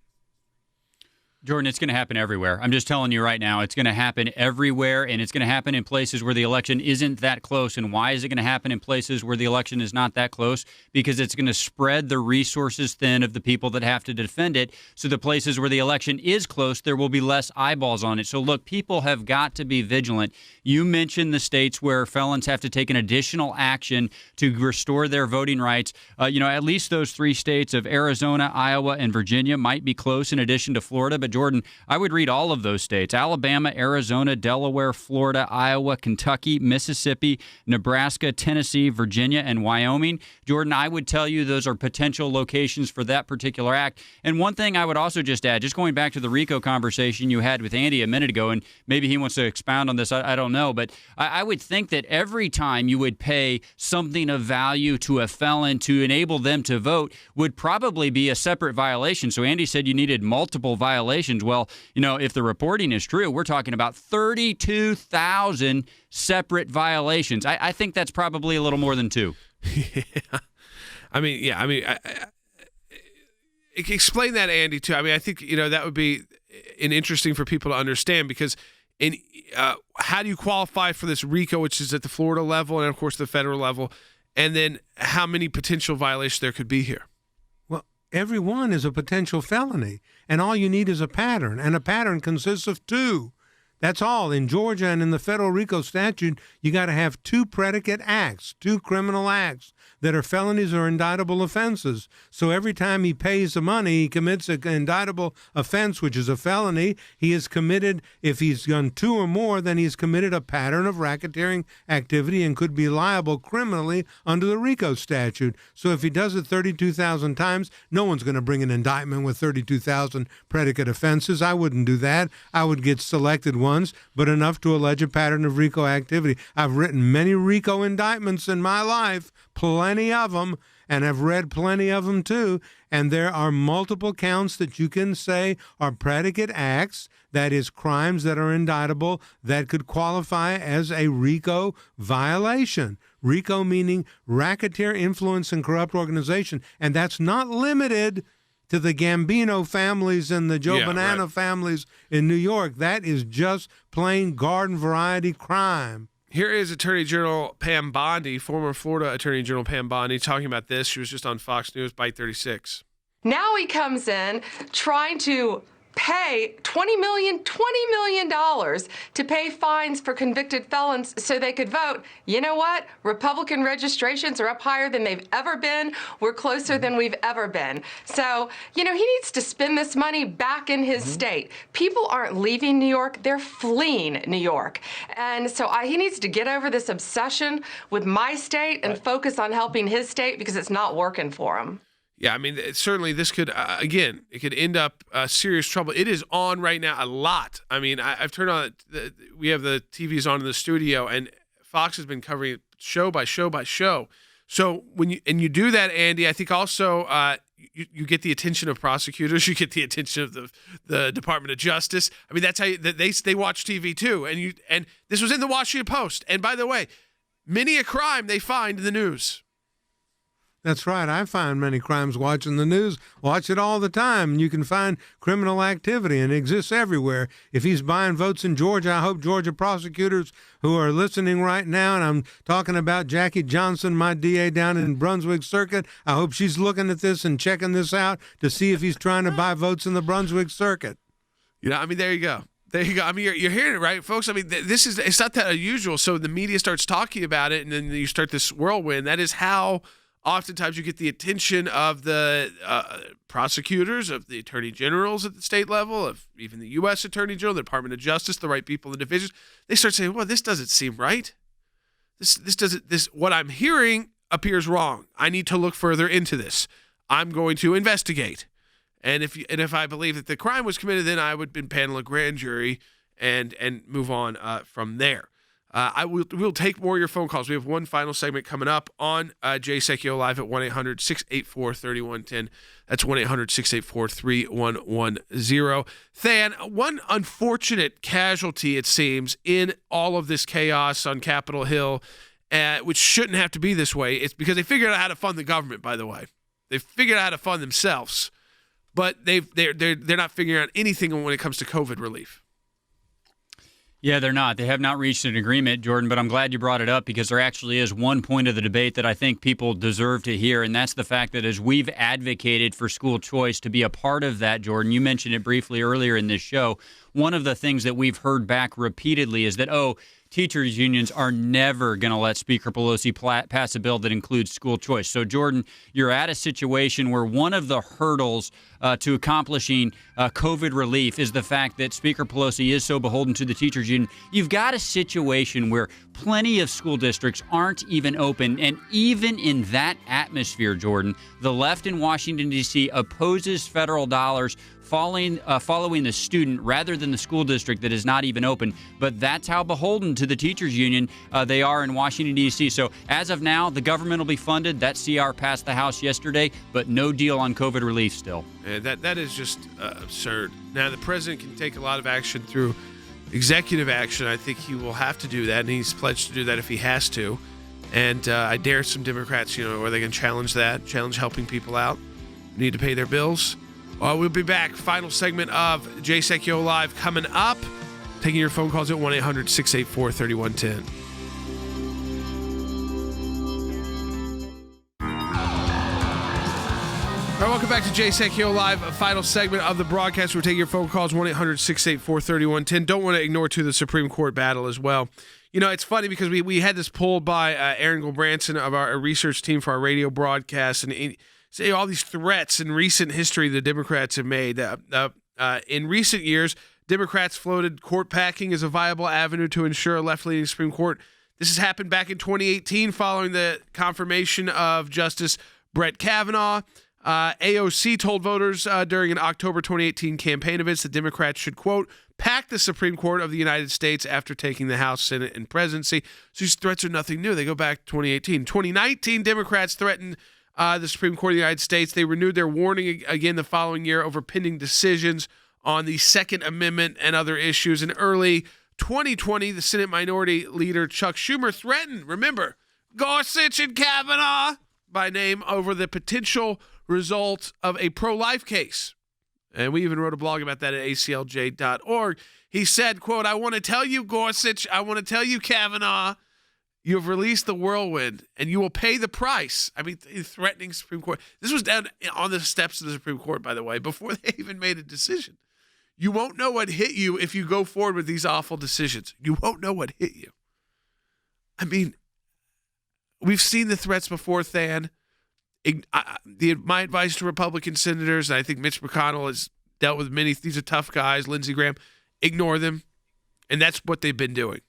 Jordan, it's going to happen everywhere. I'm just telling you right now, it's going to happen everywhere, and it's going to happen in places where the election isn't that close. And why is it going to happen in places where the election is not that close? Because it's going to spread the resources thin of the people that have to defend it. So the places where the election is close, there will be less eyeballs on it. So look, people have got to be vigilant. You mentioned the states where felons have to take an additional action to restore their voting rights. At least those 3 states of Arizona, Iowa, and Virginia might be close in addition to Florida. But Jordan, I would read all of those states: Alabama, Arizona, Delaware, Florida, Iowa, Kentucky, Mississippi, Nebraska, Tennessee, Virginia, and Wyoming. Jordan, I would tell you those are potential locations for that particular act. And one thing I would also just add, just going back to the RICO conversation you had with Andy a minute ago, and maybe he wants to expound on this, I don't know, but I would think that every time you would pay something of value to a felon to enable them to vote would probably be a separate violation. So Andy said you needed multiple violations. Well, if the reporting is true, we're talking about 32,000 separate violations. I think that's probably a little more than 2. Explain that, Andy, too. I think, that would be interesting for people to understand, because how do you qualify for this RICO, which is at the Florida level and, of course, the federal level, and then how many potential violations there could be here? Every one is a potential felony, and all you need is a pattern, and a pattern consists of 2. That's all. In Georgia and in the federal RICO statute, you got to have 2 predicate acts, 2 criminal acts that are felonies or indictable offenses. So every time he pays the money, he commits an indictable offense, which is a felony. He is committed, if he's done 2 or more, then he's committed a pattern of racketeering activity and could be liable criminally under the RICO statute. So if he does it 32,000 times, no one's going to bring an indictment with 32,000 predicate offenses. I wouldn't do that. I would get selected ones, but enough to allege a pattern of RICO activity. I've written many RICO indictments in my life, plenty of them, and I've read plenty of them too. And there are multiple counts that you can say are predicate acts, that is, crimes that are indictable that could qualify as a RICO violation. RICO meaning racketeer, influence, and corrupt organization. And that's not limited to the Gambino families and the Joe Bonanno families in New York. That is just plain garden variety crime. Here is Attorney General Pam Bondi, former Florida Attorney General Pam Bondi, talking about this. She was just on Fox News, Bite 36. Now he comes in trying to pay $20 million to pay fines for convicted felons so they could vote. You know what? Republican registrations are up higher than they've ever been. We're closer than we've ever been. So, he needs to spend this money back in his state. People aren't leaving New York. They're fleeing New York. And so he needs to get over this obsession with my state and focus on helping his state, because it's not working for him. Yeah, certainly this could, it could end up serious trouble. It is on right now a lot. I've turned on, we have the TVs on in the studio, and Fox has been covering it show by show by show. So when you do that, Andy, I think also you get the attention of prosecutors, you get the attention of the Department of Justice. That's how they watch TV too. And this was in the Washington Post. And by the way, many a crime they find in the news. That's right. I find many crimes watching the news. Watch it all the time. You can find criminal activity, and it exists everywhere. If he's buying votes in Georgia, I hope Georgia prosecutors who are listening right now, and I'm talking about Jackie Johnson, my DA down in Brunswick Circuit, I hope she's looking at this and checking this out to see if he's trying to buy votes in the Brunswick Circuit. There you go. There you go. You're hearing it, right, folks? It's not that unusual. So the media starts talking about it, and then you start this whirlwind. That is how oftentimes you get the attention of the prosecutors, of the attorney generals at the state level, of even the U.S. Attorney General, the Department of Justice, the right people in the divisions. They start saying, well, this doesn't seem right. What I'm hearing appears wrong. I need to look further into this. I'm going to investigate. And if I believe that the crime was committed, then I would impanel a grand jury and move on from there. We'll take more of your phone calls. We have one final segment coming up on Jay Sekulow Live at 1-800-684-3110. That's 1-800-684-3110. Than, one unfortunate casualty, it seems, in all of this chaos on Capitol Hill, which shouldn't have to be this way. It's because they figured out how to fund the government, by the way. They figured out how to fund themselves, but they're not figuring out anything when it comes to COVID relief. Yeah, they're not. They have not reached an agreement, Jordan, but I'm glad you brought it up because there actually is one point of the debate that I think people deserve to hear, and that's the fact that as we've advocated for school choice to be a part of that, Jordan, you mentioned it briefly earlier in this show, one of the things that we've heard back repeatedly is that, teachers' unions are never going to let Speaker Pelosi pass a bill that includes school choice. So, Jordan, you're at a situation where one of the hurdles to accomplishing COVID relief is the fact that Speaker Pelosi is so beholden to the teachers' union. You've got a situation where plenty of school districts aren't even open. And even in that atmosphere, Jordan, the left in Washington, D.C. opposes federal dollars following the student rather than the school district that is not even open. But that's how beholden to the teachers union they are in Washington, D.C. So as of now, the government will be funded. That CR passed the House yesterday, but no deal on COVID relief still. Yeah, that is just absurd. Now, the president can take a lot of action through executive action. I think he will have to do that, and he's pledged to do that if he has to. And I dare some Democrats, are they going to challenge that, challenge helping people out, need to pay their bills? We'll be back. Final segment of Jay Sekulow Live coming up. Taking your phone calls at 1-800-684-3110. All right, welcome back to Jay Sekulow Live. A final segment of the broadcast. We're taking your phone calls, 1-800-684-3110. Don't want to ignore, too, the Supreme Court battle as well. It's funny because we had this poll by Aaron Gilbranson of our research team for our radio broadcast, and say all these threats in recent history the Democrats have made. In recent years, Democrats floated court packing as a viable avenue to ensure a left-leaning Supreme Court. This has happened back in 2018 following the confirmation of Justice Brett Kavanaugh. AOC told voters during an October 2018 campaign event that Democrats should, quote, pack the Supreme Court of the United States after taking the House, Senate, and presidency. So these threats are nothing new. They go back to 2018. 2019, Democrats threatened the Supreme Court of the United States. They renewed their warning again the following year over pending decisions on the Second Amendment and other issues. In early 2020, the Senate Minority Leader Chuck Schumer threatened, remember, Gorsuch and Kavanaugh by name over the potential result of a pro-life case. And we even wrote a blog about that at AClj.org. He said, quote, I want to tell you, Gorsuch, I want to tell you, Kavanaugh, you have released the whirlwind, and you will pay the price. I mean, threatening Supreme Court. This was down on the steps of the Supreme Court, by the way, before they even made a decision. You won't know what hit you if you go forward with these awful decisions. You won't know what hit you. I mean, we've seen the threats before, Than. My advice to Republican senators, and I think Mitch McConnell has dealt with many, these are tough guys, Lindsey Graham, ignore them. And that's what they've been doing.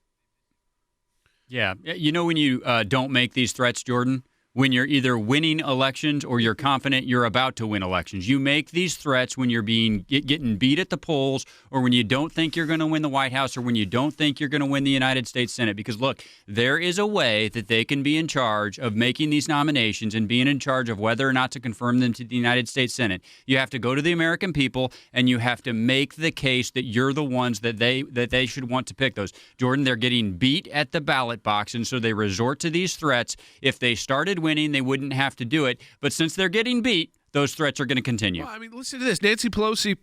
Yeah. When you don't make these threats, Jordan, when you're either winning elections or you're confident you're about to win elections. You make these threats when you're getting beat at the polls or when you don't think you're going to win the White House or when you don't think you're going to win the United States Senate. Because, look, there is a way that they can be in charge of making these nominations and being in charge of whether or not to confirm them to the United States Senate. You have to go to the American people and you have to make the case that you're the ones that they should want to pick those. Jordan, they're getting beat at the ballot box, and so they resort to these threats. If they started winning, they wouldn't have to do it. But since they're getting beat, those threats are going to continue. Well, I mean, listen to this. Nancy Pelosi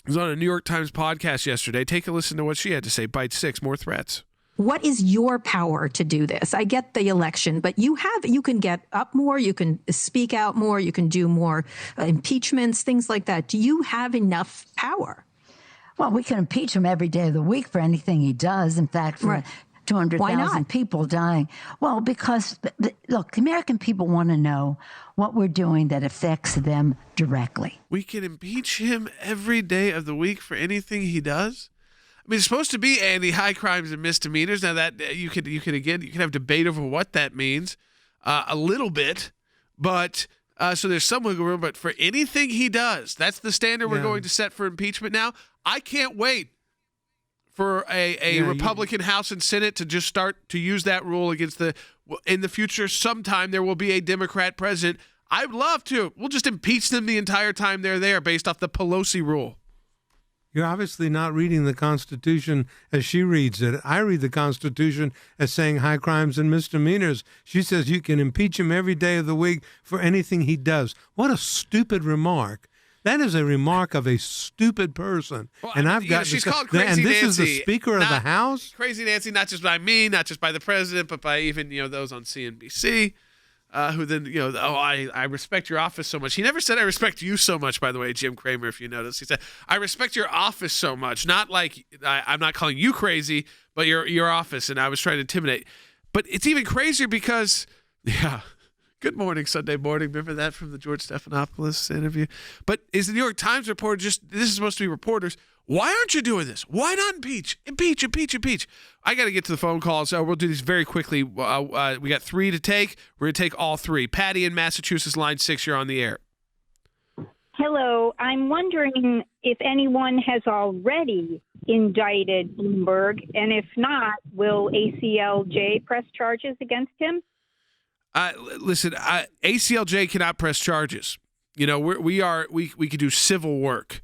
was on a New York Times podcast yesterday. Take a listen to what she had to say. Bite 6, more threats. What is your power to do this? I get the election, but you can get up more, you can speak out more, you can do more impeachments, things like that. Do you have enough power? Well, we can impeach him every day of the week for anything he does. In fact, for right. 200,000 people dying. Well, because, look, the American people want to know what we're doing that affects them directly. We can impeach him every day of the week for anything he does? I mean, it's supposed to be anti-high crimes and misdemeanors. Now that you could have debate over what that means a little bit, but so there's some wiggle room. But for anything he does, that's the standard we're going to set for impeachment now. I can't wait for a Republican House and Senate to just start to use that rule against in the future, sometime there will be a Democrat president. I'd love to. We'll just impeach them the entire time they're there based off the Pelosi rule. You're obviously not reading the Constitution as she reads it. I read the Constitution as saying high crimes and misdemeanors. She says you can impeach him every day of the week for anything he does. What a stupid remark. That is a remark of a stupid person. Well, and I've got she's called Crazy and this Nancy, is the Speaker of the House? Crazy Nancy, not just by me, not just by the president, but by even those on CNBC. Who then, I respect your office so much. He never said I respect you so much, by the way, Jim Cramer, if you notice. He said, I respect your office so much. Not like I'm not calling you crazy, but your office, and I was trying to intimidate. But it's even crazier because, good morning, Sunday morning. Remember that from the George Stephanopoulos interview? But is the New York Times reporter this is supposed to be reporters. Why aren't you doing this? Why not impeach? Impeach, impeach, impeach. I got to get to the phone calls. We'll do these very quickly. We got 3 to take. We're going to take all 3. Patty in Massachusetts, line 6, you're on the air. Hello. I'm wondering if anyone has already indicted Bloomberg, and if not, will AClj press charges against him? Listen, AClj cannot press charges. We could do civil work.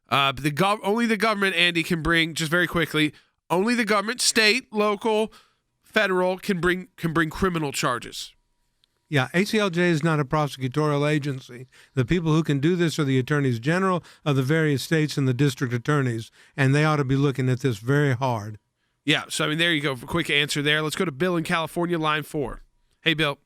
But only the government, Andy, can bring, just very quickly, only the government, state, local, federal, can bring criminal charges. Yeah, AClj is not a prosecutorial agency. The people who can do this are the attorneys general of the various states and the district attorneys, and they ought to be looking at this very hard. Yeah, so there you go. Quick answer there. Let's go to Bill in California, line 4. Hey, Bill.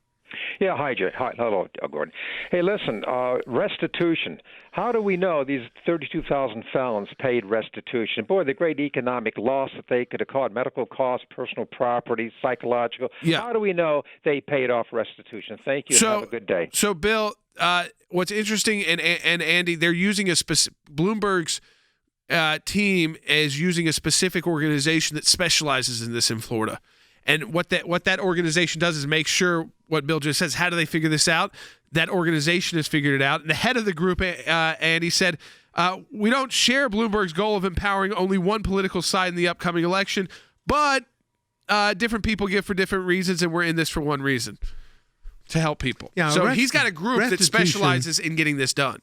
Yeah, hi, Jay. Hi, hello, Gordon. Hey, listen, restitution. How do we know these 32,000 felons paid restitution? Boy, the great economic loss that they could have caused, medical costs, personal property, psychological. Yeah. How do we know they paid off restitution? Thank you, and have a good day. So, Bill, what's interesting, and Andy, they're using Bloomberg's team is using a specific organization that specializes in this in Florida. And what that organization does is make sure what Bill just says. How do they figure this out? That organization has figured it out. And the head of the group, Andy, said, we don't share Bloomberg's goal of empowering only one political side in the upcoming election, but different people give for different reasons, and we're in this for one reason, to help people. Yeah, so he's got a group that specializes in getting this done.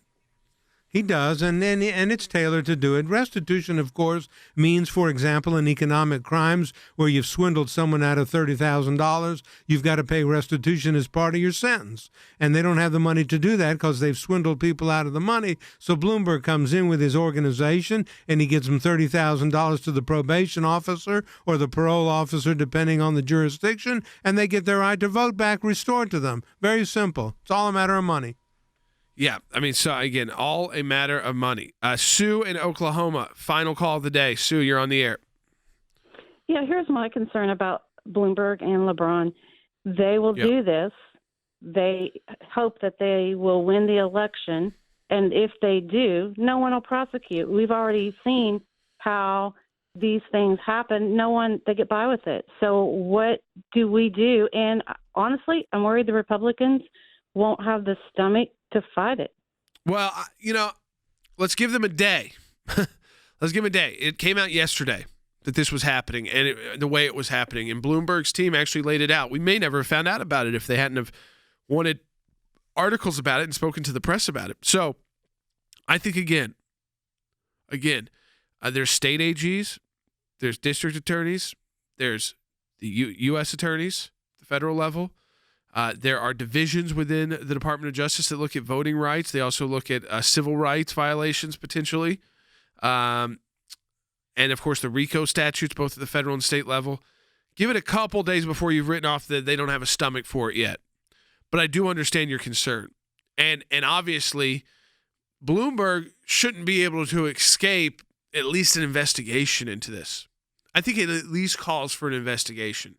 He does, and it's tailored to do it. Restitution, of course, means, for example, in economic crimes where you've swindled someone out of $30,000, you've got to pay restitution as part of your sentence. And they don't have the money to do that because they've swindled people out of the money. So Bloomberg comes in with his organization, and he gives them $30,000 to the probation officer or the parole officer, depending on the jurisdiction, and they get their right to vote back restored to them. Very simple. It's all a matter of money. Yeah, I mean, so again, all a matter of money. Sue in Oklahoma, final call of the day. Sue, you're on the air. Yeah, here's my concern about Bloomberg and LeBron. They will do this. They hope that they will win the election. And if they do, no one will prosecute. We've already seen how these things happen. They get by with it. So what do we do? And honestly, I'm worried the Republicans won't have the stomach to fight it. Well, let's give them a day. Let's give them a day. It came out yesterday that this was happening and the way it was happening. And Bloomberg's team actually laid it out. We may never have found out about it if they hadn't have wanted articles about it and spoken to the press about it. So I think, again, there's state AGs, there's district attorneys, there's the U.S. attorneys, the federal level. There are divisions within the Department of Justice that look at voting rights. They also look at civil rights violations potentially. And, of course, the RICO statutes, both at the federal and state level. Give it a couple days before you've written off that they don't have a stomach for it yet. But I do understand your concern. And obviously, Bloomberg shouldn't be able to escape at least an investigation into this. I think it at least calls for an investigation.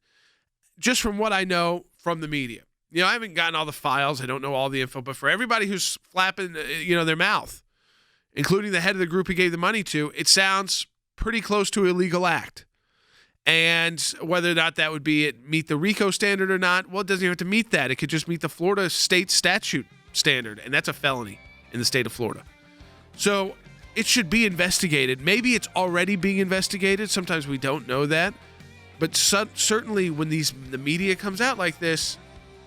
Just from what I know from the media. I haven't gotten all the files. I don't know all the info. But for everybody who's flapping, their mouth, including the head of the group he gave the money to, it sounds pretty close to an illegal act. And whether or not that would meet the RICO standard or not, well, it doesn't even have to meet that. It could just meet the Florida state statute standard, and that's a felony in the state of Florida. So it should be investigated. Maybe it's already being investigated. Sometimes we don't know that. But certainly when the media comes out like this,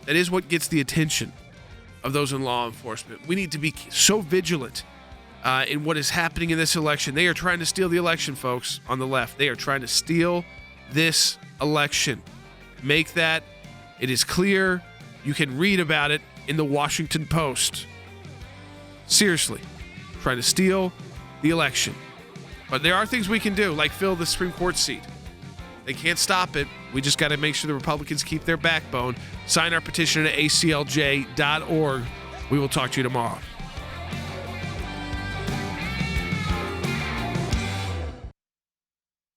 that is what gets the attention of those in law enforcement. We need to be so vigilant in what is happening in this election. They are trying to steal the election, folks, on the left. They are trying to steal this election. Make that. It is clear. You can read about it in the Washington Post. Seriously, trying to steal the election. But there are things we can do, like fill the Supreme Court seat. They can't stop it. We just got to make sure the Republicans keep their backbone. Sign our petition at aclj.org. We will talk to you tomorrow.